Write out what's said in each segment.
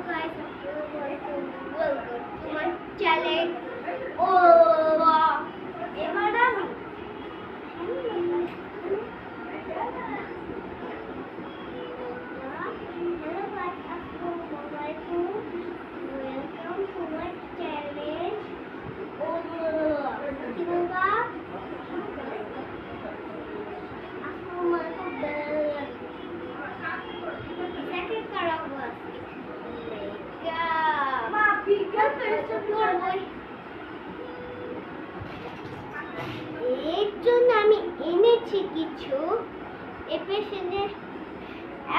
guys, welcome to my channel. Oh, এবার আমি Hello guys, Assalamualaikum. Welcome to my channel. Oh, semoga এর জন্য আমি এনেছি কিছু পেশেন্টের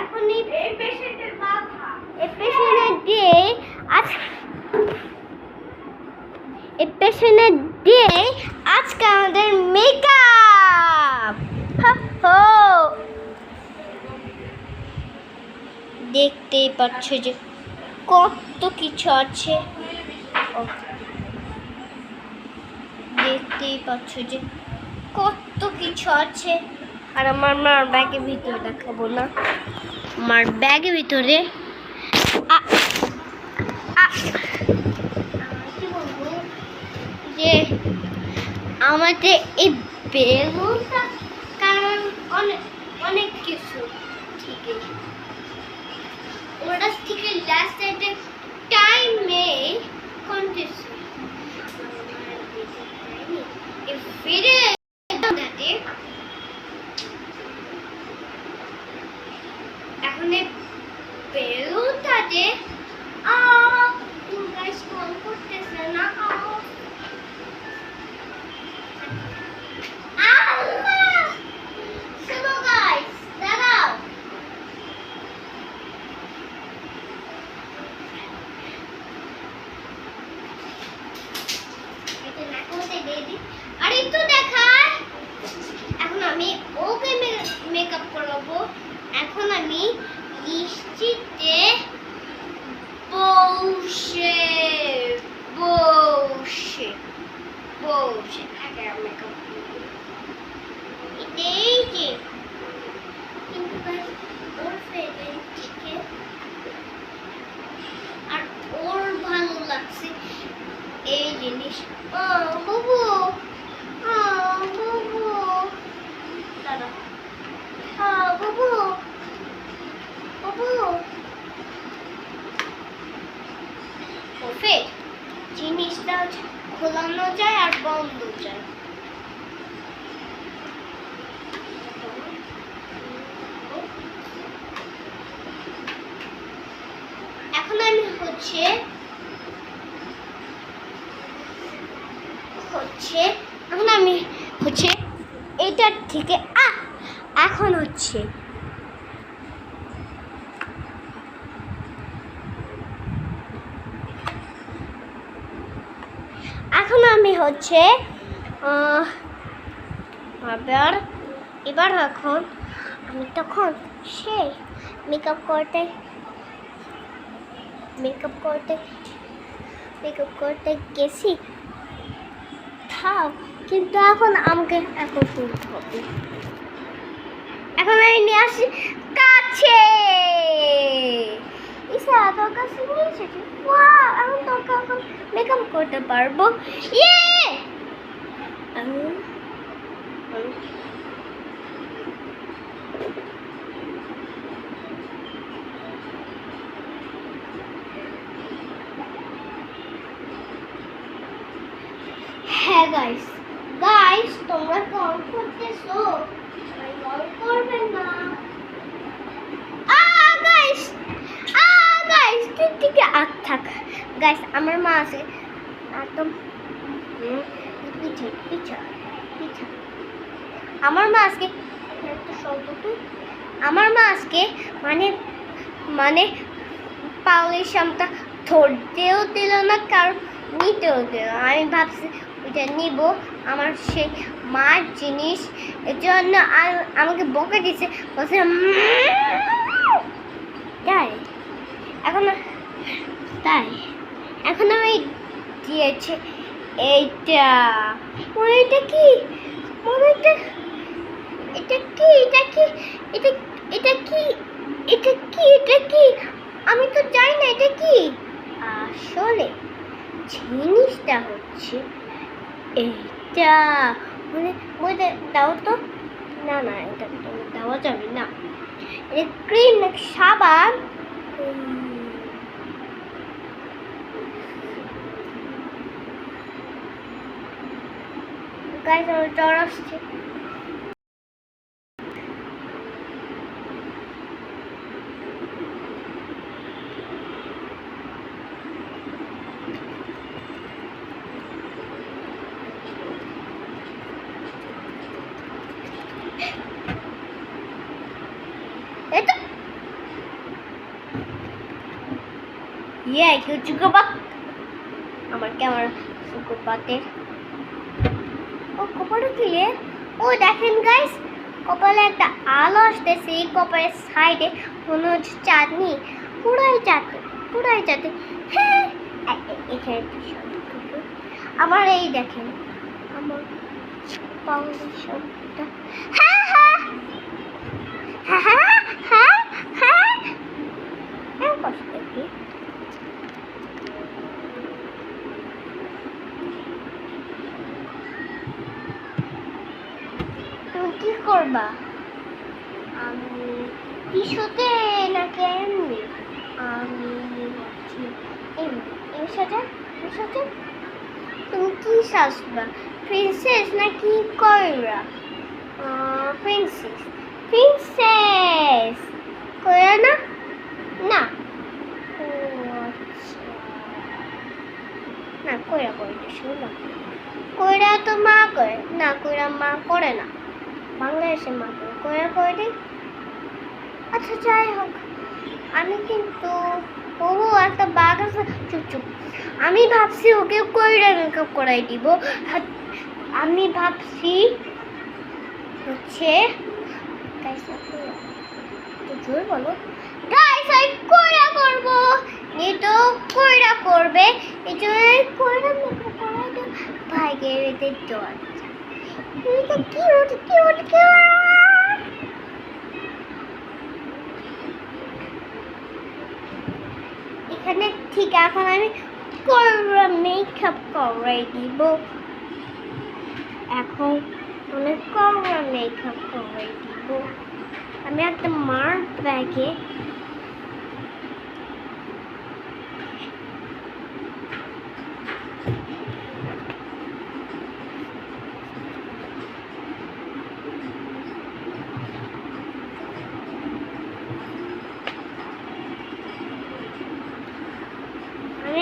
এখন এই পেশেন্টের মাথা দিয়ে আজকে আমাদের মেকআপ দেখতেই পাচ্ছ যে কত কিছু আছে আর আমার ব্যাগের ভিতরে দেখাবো না আমার ব্যাগের ভিতরে যে আমাদের এই বেলুনটা কারণ অনেক কিছু ঠিক আছে ওটা থেকে লাস্ট সাইডে টাইমে কন্টেস্ট এখন বেলুনটাতে গাইস কল করতেছে না এখন আমি ওকে মেকআপ করাবো এখন আমি নিশ্চিতে বসে আগে মেকআপ এই যে কিন্তু ওর ফেভারিট থেকে আর ওর ভালো লাগছে এই জিনিস বাবু দাদা বাবু ওফে জিনিসটা খোলানো যায় আর বন্ধ যায় এখন আমি হচ্ছে এটার থেকে এখন হচ্ছে এবার এখন আমি তখন সেই মেকআপ করতে গেছি থাক কিন্তু এখন আমাকে তুলতে হবে এখন আমি নিয়ে আসি কাছে তোর কাছে নিয়ে এসেছি এখন তোকে এখন মেকআপ করতে পারবো হ্যাঁ গাইস তোমরা কল করতেছো কল করবে না গাইস ঠিক থাক গাইস আমার মা আছে একদম পিছা আমার মা আজকে মানে পাউলিশামটা ধরতেও দিল না কারণ নিতেও দিল না আমি ভাবছি ওইটা নিব আমার সেই মার জিনিস এর জন্য আমাকে বকে দিচ্ছে বলছে এখন আমি দিয়েছে এইটা কি এটা কি আমি তো জানি না এটা কি। আসলে জিনিসটা হচ্ছে এইটা, মানে বইতে দাও তো। না না, এটা তো দেওয়া যাবে না। এটা ক্রিম নাকি সাবান? গাইস, আমার জ্বর আসছে। এটা কেউ চুকোপাত, আমার ক্যামেরা চুকোপাতের। ও কপালে কিলে, ও দেখেন গাইস, কপালে একটা আলো আসতেছে। এই কপালের সাইডে মনে হচ্ছে চাঁদনি, পুরাই চাঁদনি, পুরাই চাঁদনি। হ্যাঁ, এখানে আমার এই দেখেন আমার ফাউন্ডেশনটা। হ্যাঁ হ্যাঁ হ্যাঁ হ্যাঁ হ্যাঁ হ্যাঁ, এমন কষ্ট কি? তুমি কি করবা? আমি টিস্যুতে নাকি এমনি? আমি ভাবছি এমনি। এর সাথে তুমি কি সাজবা? প্রিন্সেস নাকি কয়রা? প্রিন্সেস। প্রিন্সেস কয়রা না? না, ও আচ্ছা, না কয়রা করে শুনলাম। কয়রা তো মা করে না, কয়রা মা করে না, বাংলাদেশে মা করে, কয়রা করে দিই। আচ্ছা যাই হোক, আমি কিন্তু ও একটা বাঘ আছে। চুপ চুপ, আমি ভাবছি ওকে কয়রা মেকআপ করাই দিব। আমি ভাবছি হচ্ছে জোর বলো গাইস, আমি কয়রা করব। এই তো কয়রা করবে, এই জন্য কয়রা মেকআপ করাই দিব। ভাইকে রেতে জ্বর, এটা কিউট কিউট কিউট। এখানে ঠিক এখন আমি কয়রা মেকআপ করাই দিব। এখন অনেক কয়রা মেকআপ করাই দিব। আমি একটা মার ব্যাগে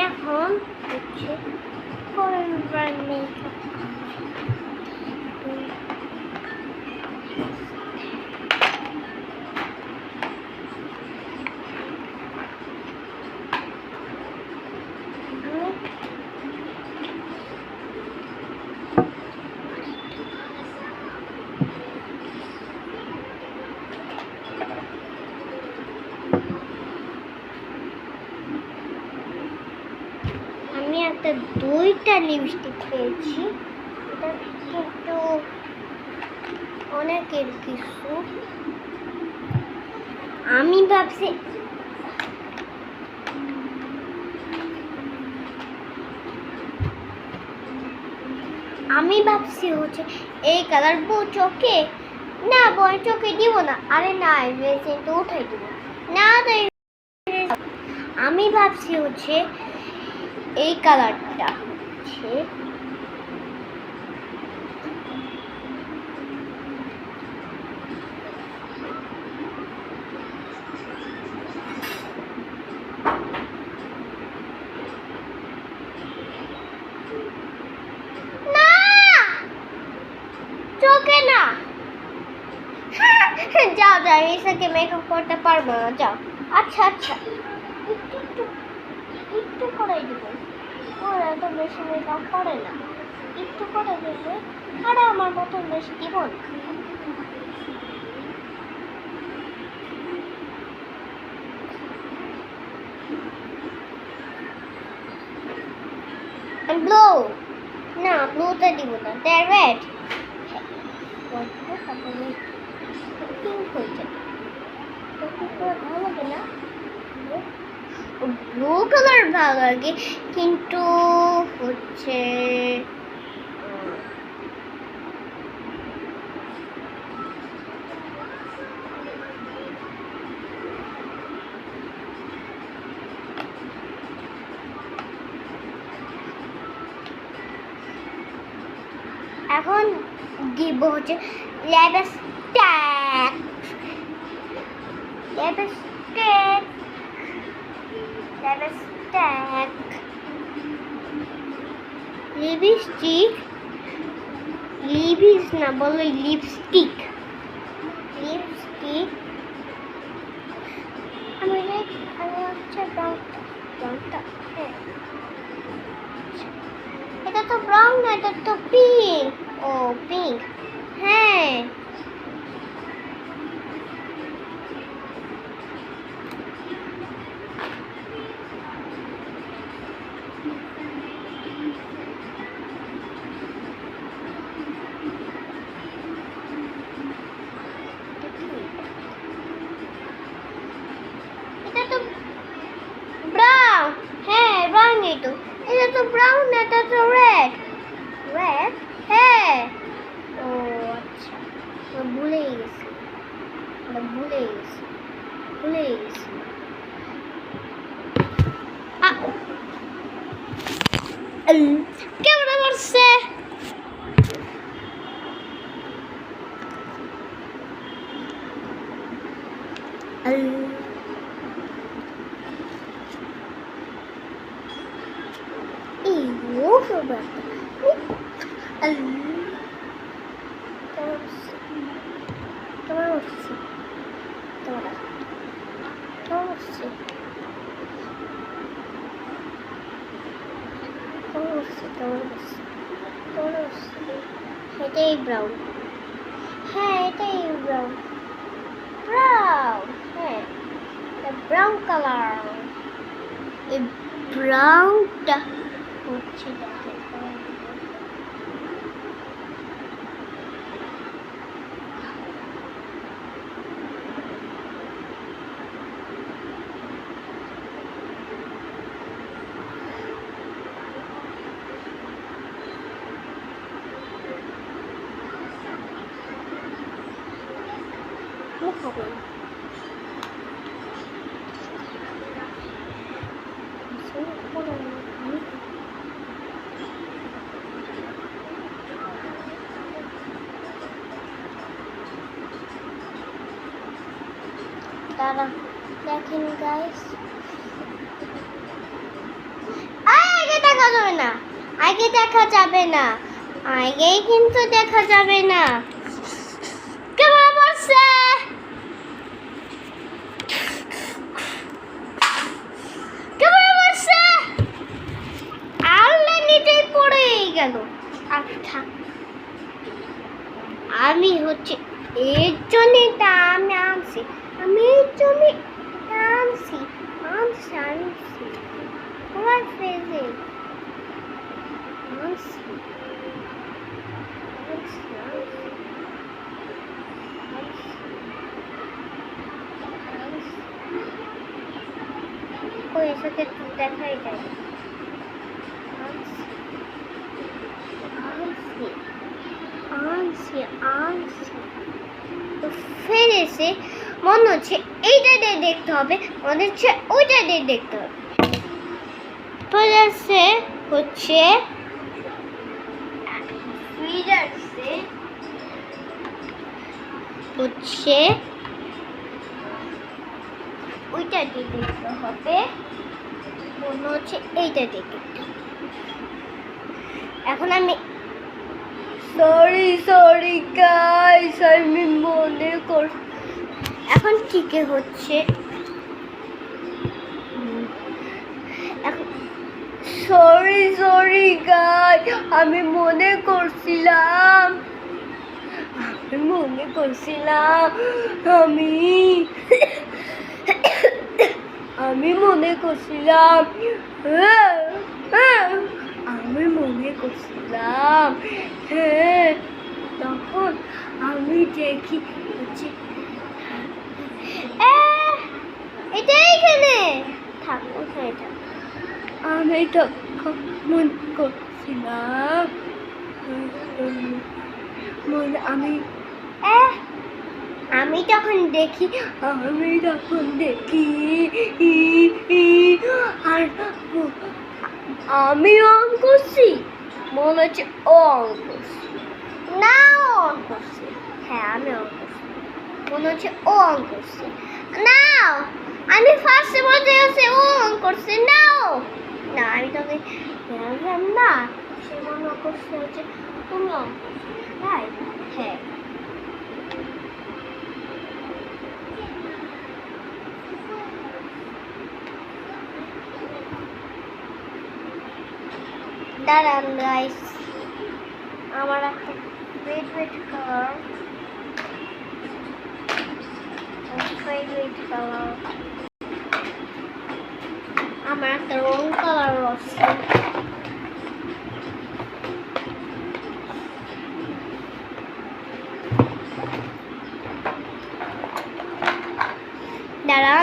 এখন হচ্ছে কয়রা মেকআপ। আমি একটা 2টা লিপস্টিক পেয়েছি, এটা কিন্তু অনেকের কিছু। আমি ভাবছি হচ্ছে এই কালার বউ চোখে, না বই চোখে দিব না। আরে না, তো উঠাই দিব না। আমি ভাবছি হচ্ছে এই কালারটা হচ্ছে না, চোখে না। যাও যাও, এসাকে মেকআপ করতে পারবো না, যাও। আচ্ছা আচ্ছা, একটু একটু একটু করাই দিব। ওরা তো বেশি মেকআপ করে না, একটু করে দেবে। আরে আমার মতন বেশি দিব না। ব্লু না, ব্লুটা দিব না, রেড পিঙ্ক হয়ে যাবে, ভালো লাগে না। ব্লু কালার ভালো লাগে, কিন্তু হচ্ছে এখন দিব হচ্ছে lipstick lipstick lipstick lipstick lips না বলো লিপস্টিক লিপস্টিক আমি হচ্ছে ব্রাউনটা এটা তো ব্রাউন না, এটা তো পিঙ্ক। ও পিঙ্ক, হ্যাঁ এটা তো ব্রাউন, হ্যাঁ ব্রাউন, এই তো এটা তো ব্রাউন, এটা তো রেড রেড, হ্যাঁ। ও আচ্ছা, ভুলেই গেছি কেমন করছে এটাই ব্রাউন, হ্যাঁ এটাই ব্রাউন ব্রাউন, হ্যাঁ ব্রাউন কালার। এই ব্রাউনটা হচ্ছে হবে দাঁড়া দেখেন গাইস, আগে দেখা যাবে না, আগে দেখা যাবে না, আগেই কিন্তু দেখা যাবে না। কেমন পড়ছে গেল। আচ্ছা আমি হচ্ছে এর জন্য আমি আনছি, আমি এর জন্য আনছি তোমার ফেজে ওই সাথে দেখাই যায় ফের এসে মনে হচ্ছে এইটা দিয়ে দেখতে হবে, মনে হচ্ছে ওইটা দিয়ে দেখতে হবে। হচ্ছে হচ্ছে ওইটা দিয়ে দেখতে হবে, মনে হচ্ছে এইটা দিয়ে দেখতে হবে। এখন আমি সরি গাইস, আমি মনে কর এখন ঠিকই হচ্ছে। এখন সরি গাইস, আমি মনে করছিলাম আমি মনে করছিলাম হ্যাঁ, তখন আমি দেখি হচ্ছে এটা এইখানে থাকো। এটা আমি তো মন করছি না আমি তখন দেখি আর আমি অন করছি মনে হচ্ছে ও অন করছি না অন করছি হ্যাঁ আমি অন করছি মনে হচ্ছে ও অন করছে না আমি ফার্স্টে বলতে গেছি ও অন করছে না না আমি তোকে জানলাম না সে মনে করছে হচ্ছে তুমি অন করছো তাই হ্যাঁ দাঁড়ান গাইস আমার একটা ওয়েট কালার আমার একটা রং কালার আছে দাঁড়া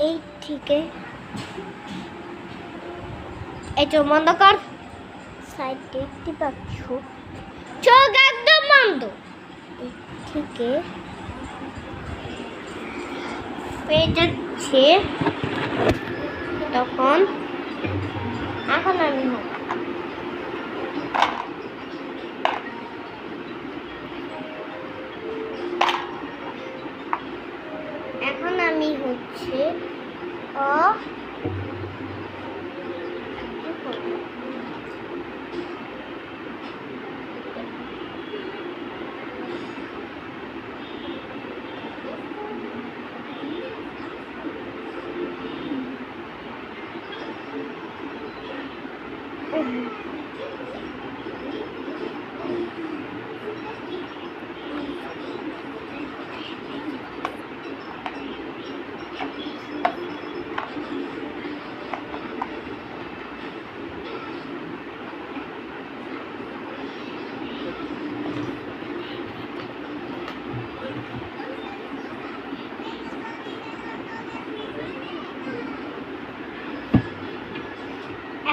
এই ঠিকে এই তো বন্ধ কর সাইড দেখতে পাচ্ছ চোখ একদম বন্ধ থেকে পেয়ে যাচ্ছে তখন এখন আমি হচ্ছে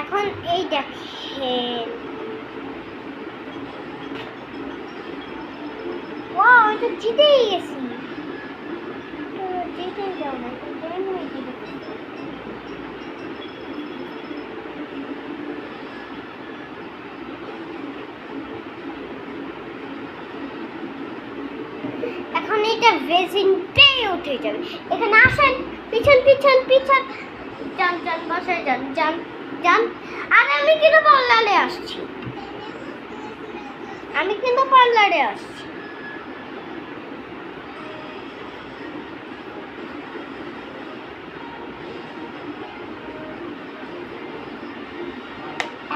এখন এই দেখেন ওয়াও এটা জিতেই গেছি জিতে যাও না এখন এটা ভেজিনটাই উঠে যাবে এখানে আসেন পিছন পিছন পিছন যান যান বসায় যান যান যান আর আমি কিন্তু পার্লারে আসছি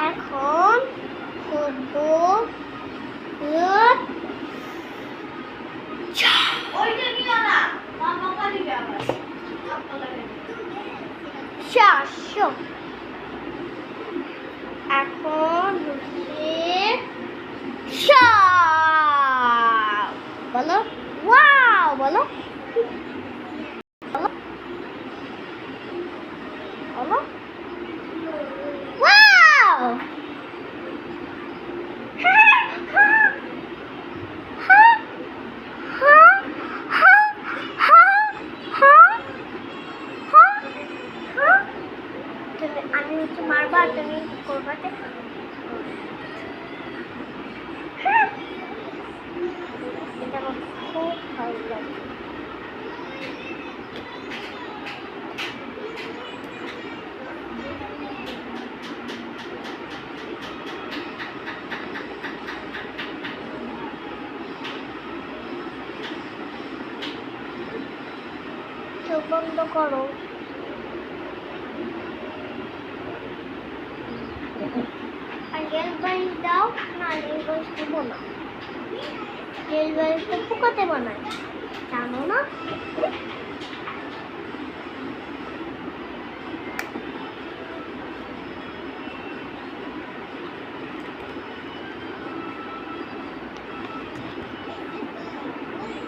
এখন চারশো এখন বলো ওয়াও বলো বলো ওয়াও আমি হচ্ছে মারবা তুমি করবাতে এটা আমার খুব ভালো লাগে চোখ বন্ধ করো নেল বালিশ দাও না নেল বালিশ দেবো না নেল বালিশ তো পোকাতে বানায় জানো না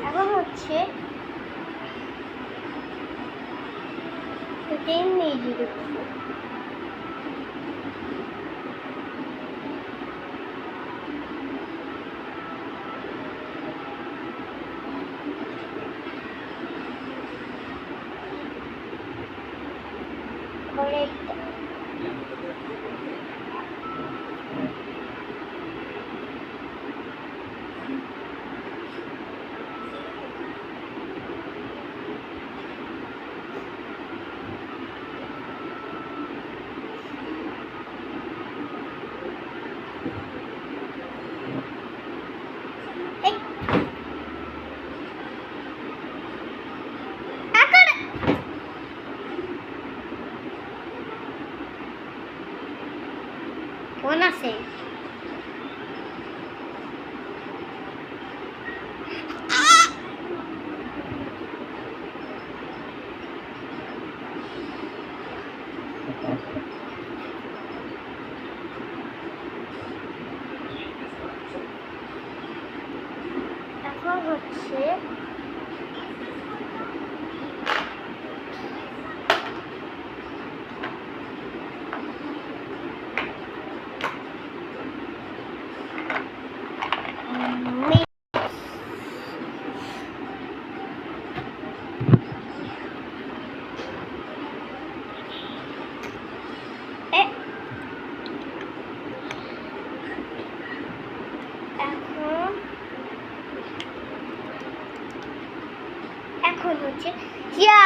এখন হচ্ছে তেমনি জিরো বলে কোন আছে এখন হচ্ছে এখন হচ্ছে ইয়া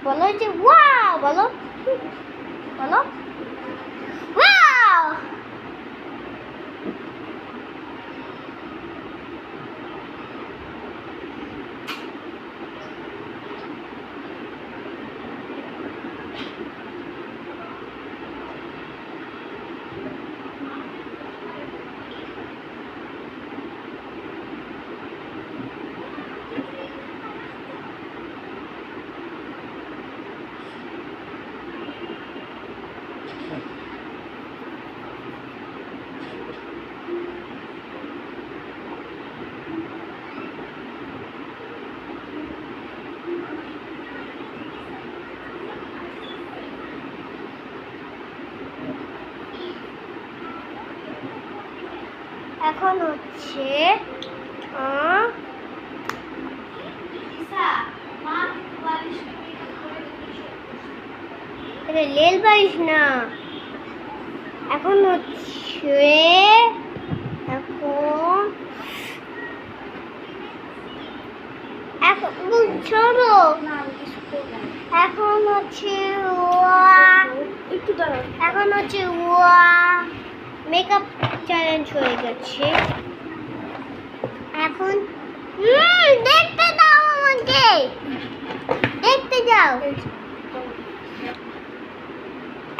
বলো যে ওয়াও বলো বলো ওয়াও এখন হচ্ছে লেল বাড়িস না এখন হচ্ছে এখন ছোড়ো এখন হচ্ছে একটু দাঁড়াও এখন হচ্ছে মেকআপ চ্যালেঞ্জ হয়ে গেছে এখন দেখতে দাও আমাকে দেখতে যাও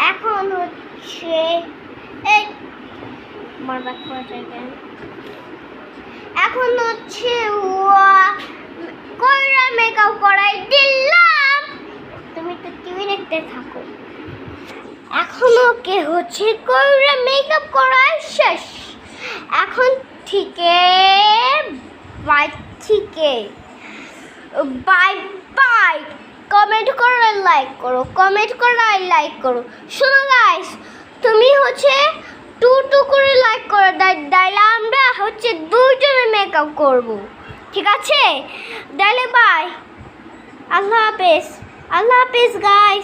এখন হচ্ছে এই মারবাক করা যাবে এখন হচ্ছে কইরা মেকআপ করাই দিলাম তুমি তো টিভি দেখতে থাকো এখন ওকে হচ্ছে কইরা মেকআপ করা শেষ এখন থেকে বাই বাই কমেন্ট করো লাইক করো লাইক করো শোনো গাইস তুমি হচ্ছে টু করে লাইক করো তাইলে আমরা হচ্ছে দুইজনে মেকআপ করব ঠিক আছে তাহলে বাই আল্লাহ হাফেজ গাইস